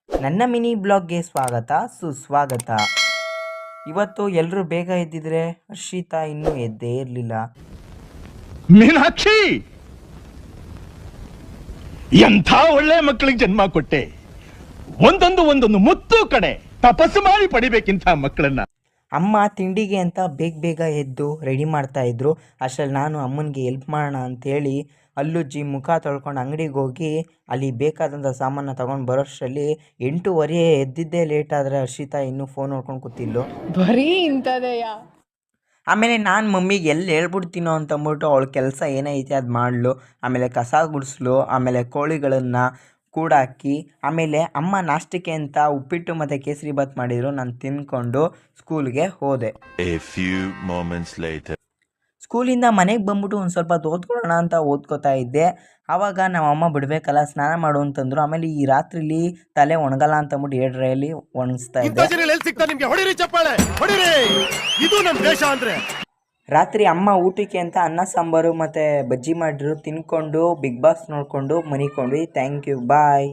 ನನ್ನ ಮಿನಿ ಬ್ಲಾಗ್ಗೆ ಸ್ವಾಗತ ಸುಸ್ವಾಗತ. ಇವತ್ತು ಎಲ್ಲರೂ ಬೇಗ ಎದ್ದಿದ್ರೆ ಹರ್ಷಿತಾ ಇನ್ನೂ ಎದ್ದೇ ಇರಲಿಲ್ಲ. ಮೀನಾಕ್ಷಿ, ಎಂಥ ಒಳ್ಳೆ ಮಕ್ಕಳಿಗೆ ಜನ್ಮ ಕೊಟ್ಟೆ. ಒಂದೊಂದು ಮುತ್ತು ಕಡೆ ತಪಸ್ಸು ಮಾಡಿ ಪಡಿಬೇಕಿಂತ ಮಕ್ಕಳನ್ನ. ಅಮ್ಮ ತಿಂಡಿಗೆ ಅಂತ ಬೇಗ ಎದ್ದು ರೆಡಿ ಮಾಡ್ತಾಯಿದ್ರು. ಅಷ್ಟರಲ್ಲಿ ನಾನು ಅಮ್ಮನಿಗೆ ಹೆಲ್ಪ್ ಮಾಡೋಣ ಅಂಥೇಳಿ ಅಲ್ಲುಜ್ಜಿ ಮುಖ ತೊಳ್ಕೊಂಡು ಅಂಗಡಿಗೆ ಹೋಗಿ ಅಲ್ಲಿ ಬೇಕಾದಂಥ ಸಾಮಾನು ತೊಗೊಂಡು ಬರೋಷ್ಟರಲ್ಲಿ 8:30 ಎದ್ದಿದ್ದೇ ಲೇಟ್ ಆದರೆ ಹರ್ಷಿತಾ ಇನ್ನೂ ಫೋನ್ ನೋಡ್ಕೊಂಡು ಕೂತಿದ್ಲು. ಬರೀ ಇಂಥದೆಯಾ? ಆಮೇಲೆ ನಾನು ಮಮ್ಮಿಗೆ ಎಲ್ಲಿ ಹೇಳ್ಬಿಡ್ತೀನೋ ಅಂತಂದ್ಬಿಟ್ಟು ಅವಳ ಕೆಲಸ ಏನೈತೆ ಅದು ಮಾಡಲು. ಆಮೇಲೆ ಕಸ ಗುಡಿಸ್ಲು, ಆಮೇಲೆ ಕೋಳಿಗಳನ್ನು ಕೂಡಾಕಿ, ಆಮೇಲೆ ಅಮ್ಮ ನಾಷ್ಟಕ್ಕೆ ಅಂತ ಉಪ್ಪಿಟ್ಟು ಮತ್ತು ಕೇಸರಿಬಾತ್ ಮಾಡಿದರು. ನಾನು ತಿಂದ್ಕೊಂಡು ಸ್ಕೂಲ್ಗೆ ಹೋದೆ. ಸ್ಕೂಲಿಂದ ಮನೆಗೆ ಬಂದ್ಬಿಟ್ಟು ಒಂದು ಸ್ವಲ್ಪ ಓದ್ಕೊಳ್ಳೋಣ ಅಂತ ಓದ್ಕೋತಾ ಇದ್ದೆ. ಆವಾಗ ನಮ್ಮಮ್ಮ ಬಿಡಬೇಕಲ್ಲ, ಸ್ನಾನ ಮಾಡು ಅಂತಂದರು. ಆಮೇಲೆ ಈ ರಾತ್ರಿಲಿ ತಲೆ ಒಣಗಲ್ಲ ಅಂತಂದ್ಬಿಟ್ಟು ಏಡ್ರೆಯಲ್ಲಿ ಒಣಗಿಸ್ತಾ ಇದ್ದೆ. ರಾತ್ರಿ ಅಮ್ಮ ಊಟಕ್ಕೆ ಅಂತ ಅನ್ನ ಸಾಂಬಾರು ಮತ್ತು ಬಜ್ಜಿ ಮಾಡಿದ್ರು. ತಿನ್ಕೊಂಡು ಬಿಗ್ ಬಾಸ್ ನೋಡಿಕೊಂಡು ಮನಿಕೊಂಡ್ವಿ. Thank you, bye.